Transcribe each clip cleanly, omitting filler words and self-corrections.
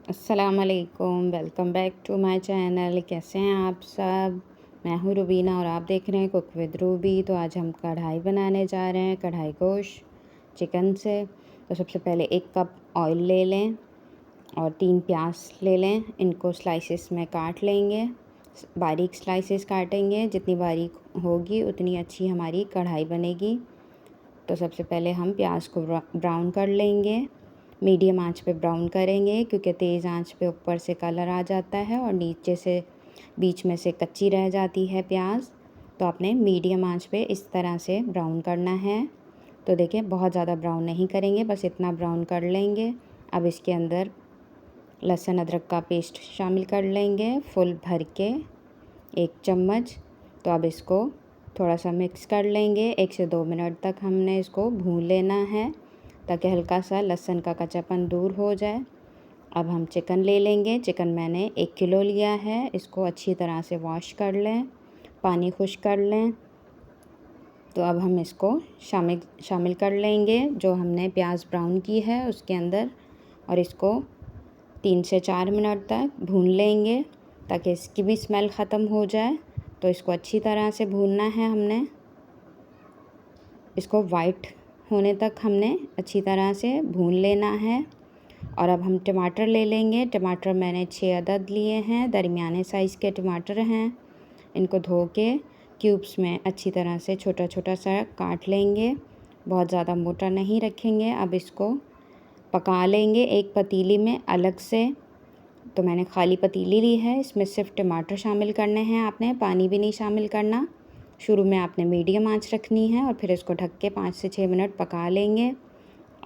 अस्सलामुअलैकुम, welcome back to my channel. कैसे हैं आप सब? मैं हूँ रुबीना और आप देख रहे हैं कुक विद रूबी। तो आज हम कढ़ाई बनाने जा रहे हैं, कढ़ाई गोश्त चिकन से। तो सबसे पहले 1 कप ऑयल ले लें और 3 प्याज ले लें। इनको स्लाइसेस में काट लेंगे, बारीक स्लाइसेस काटेंगे। जितनी बारीक होगी उतनी अच्छी हमारी कढ़ाई बनेगी। तो सबसे पहले हम प्याज को ब्राउन कर लेंगे। मीडियम आंच पे ब्राउन करेंगे क्योंकि तेज़ आंच पे ऊपर से कलर आ जाता है और नीचे से बीच में से कच्ची रह जाती है प्याज। तो आपने मीडियम आंच पे इस तरह से ब्राउन करना है। तो देखिए, बहुत ज़्यादा ब्राउन नहीं करेंगे, बस इतना ब्राउन कर लेंगे। अब इसके अंदर लहसुन अदरक का पेस्ट शामिल कर लेंगे, फुल भर के 1 चम्मच। तो अब इसको थोड़ा सा मिक्स कर लेंगे। 1 से 2 मिनट तक हमने इसको भून लेना है ताकि हल्का सा लहसुन का कच्चापन दूर हो जाए। अब हम चिकन ले लेंगे। चिकन मैंने 1 किलो लिया है। इसको अच्छी तरह से वॉश कर लें, पानी खुश्क कर लें। तो अब हम इसको शामिल कर लेंगे जो हमने प्याज ब्राउन की है उसके अंदर, और इसको 3 से 4 मिनट तक भून लेंगे ताकि इसकी भी स्मेल ख़त्म हो जाए। तो इसको अच्छी तरह से भूनना है हमने। इसको वाइट होने तक हमने अच्छी तरह से भून लेना है। और अब हम टमाटर ले लेंगे। टमाटर मैंने 6 अदद लिए हैं, दरमियाने साइज़ के टमाटर हैं। इनको धो के क्यूब्स में अच्छी तरह से छोटा छोटा सा काट लेंगे, बहुत ज़्यादा मोटा नहीं रखेंगे। अब इसको पका लेंगे एक पतीली में अलग से। तो मैंने खाली पतीली ली है, इसमें सिर्फ टमाटर शामिल करने हैं, आपने पानी भी नहीं शामिल करना। शुरू में आपने मीडियम आंच रखनी है और फिर इसको ढक के 5 से 6 मिनट पका लेंगे।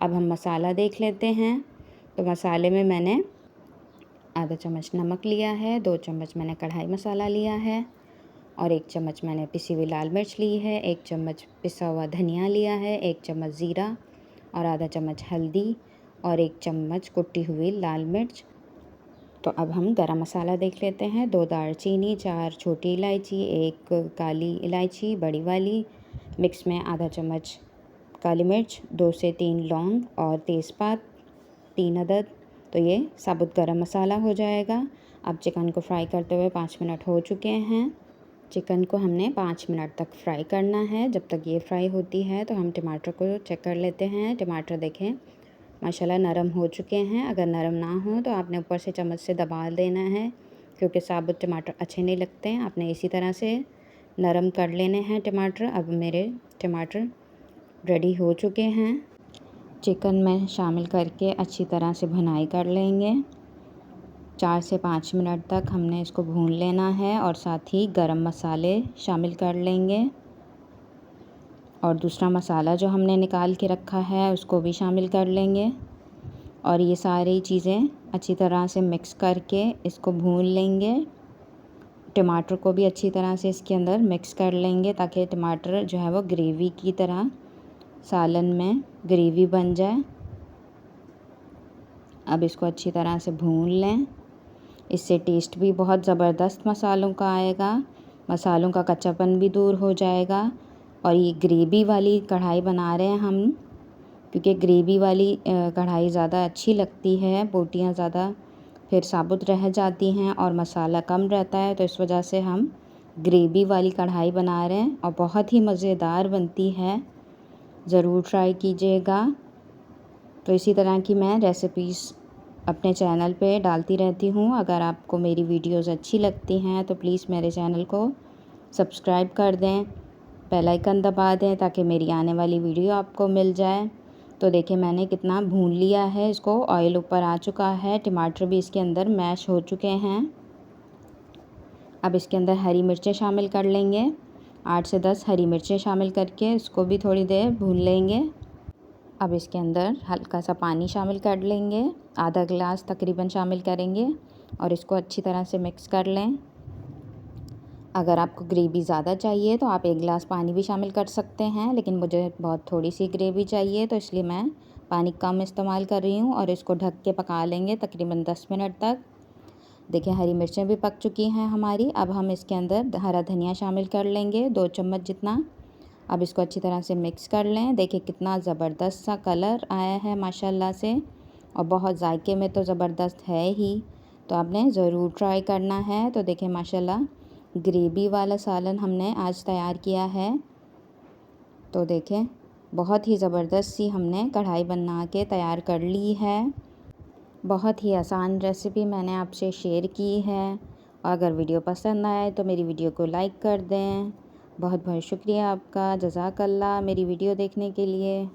अब हम मसाला देख लेते हैं। तो मसाले में मैंने आधा चम्मच नमक लिया है, 2 चम्मच मैंने कढ़ाई मसाला लिया है और 1 चम्मच मैंने पिसी हुई लाल मिर्च ली है, 1 चम्मच पिसा हुआ धनिया लिया है, 1 चम्मच ज़ीरा और आधा चम्मच हल्दी और 1 चम्मच कुटी हुई लाल मिर्च। तो अब हम गरम मसाला देख लेते हैं। 2 दालचीनी, 4 छोटी इलायची, 1 काली इलायची बड़ी वाली, मिक्स में आधा चम्मच काली मिर्च, 2 से 3 लौंग और तेज़पात 3 अदद। तो ये साबुत गरम मसाला हो जाएगा। अब चिकन को फ्राई करते हुए 5 मिनट हो चुके हैं। चिकन को हमने 5 मिनट तक फ्राई करना है। जब तक ये फ्राई होती है तो हम टमाटर को चेक कर लेते हैं। टमाटर देखें माशाल्लाह नरम हो चुके हैं। अगर नरम ना हो तो आपने ऊपर से चम्मच से दबा देना है क्योंकि साबुत टमाटर अच्छे नहीं लगते हैं। आपने इसी तरह से नरम कर लेने हैं टमाटर। अब मेरे टमाटर रेडी हो चुके हैं। चिकन में शामिल करके अच्छी तरह से भुनाई कर लेंगे। 4 से 5 मिनट तक हमने इसको भून लेना है और साथ ही गरम मसाले शामिल कर लेंगे और दूसरा मसाला जो हमने निकाल के रखा है उसको भी शामिल कर लेंगे। और ये सारी चीज़ें अच्छी तरह से मिक्स करके इसको भून लेंगे। टमाटर को भी अच्छी तरह से इसके अंदर मिक्स कर लेंगे ताकि टमाटर जो है वो ग्रेवी की तरह सालन में ग्रेवी बन जाए। अब इसको अच्छी तरह से भून लें। इससे टेस्ट भी बहुत ज़बरदस्त मसालों का आएगा, मसालों का कच्चापन भी दूर हो जाएगा। और ये ग्रेवी वाली कढ़ाई बना रहे हैं हम क्योंकि ग्रेवी वाली कढ़ाई ज़्यादा अच्छी लगती है। बोटियाँ ज़्यादा फिर साबुत रह जाती हैं और मसाला कम रहता है, तो इस वजह से हम ग्रेवी वाली कढ़ाई बना रहे हैं और बहुत ही मज़ेदार बनती है। ज़रूर ट्राई कीजिएगा। तो इसी तरह की मैं रेसिपीज़ अपने चैनल पे डालती रहती हूँ। अगर आपको मेरी वीडियोज़ अच्छी लगती हैं तो प्लीज़ मेरे चैनल को सब्सक्राइब कर दें, बेल आइकन दबा दें ताकि मेरी आने वाली वीडियो आपको मिल जाए। तो देखिए मैंने कितना भून लिया है इसको, ऑयल ऊपर आ चुका है, टमाटर भी इसके अंदर मैश हो चुके हैं। अब इसके अंदर हरी मिर्चें शामिल कर लेंगे। 8 से 10 हरी मिर्चें शामिल करके इसको भी थोड़ी देर भून लेंगे। अब इसके अंदर हल्का सा पानी शामिल कर लेंगे, आधा गिलास तकरीबन शामिल करेंगे और इसको अच्छी तरह से मिक्स कर लें। अगर आपको ग्रेवी ज़्यादा चाहिए तो आप 1 गिलास पानी भी शामिल कर सकते हैं, लेकिन मुझे बहुत थोड़ी सी ग्रेवी चाहिए तो इसलिए मैं पानी कम इस्तेमाल कर रही हूँ। और इसको ढक के पका लेंगे तकरीबन 10 मिनट तक। देखिए हरी मिर्चें भी पक चुकी हैं हमारी। अब हम इसके अंदर हरा धनिया शामिल कर लेंगे, 2 चम्मच जितना। अब इसको अच्छी तरह से मिक्स कर लें। देखिए कितना ज़बरदस्त सा कलर आया है माशाल्लाह से, और बहुत जायके में तो ज़बरदस्त है ही, तो आपने ज़रूर ट्राई करना है। तो देखें माशाल्लाह ग्रेवी वाला सालन हमने आज तैयार किया है। तो देखें बहुत ही ज़बरदस्त सी हमने कढ़ाई बना के तैयार कर ली है। बहुत ही आसान रेसिपी मैंने आपसे शेयर की है। अगर वीडियो पसंद आए तो मेरी वीडियो को लाइक कर दें। बहुत बहुत शुक्रिया आपका, जज़ाकल्लाह मेरी वीडियो देखने के लिए।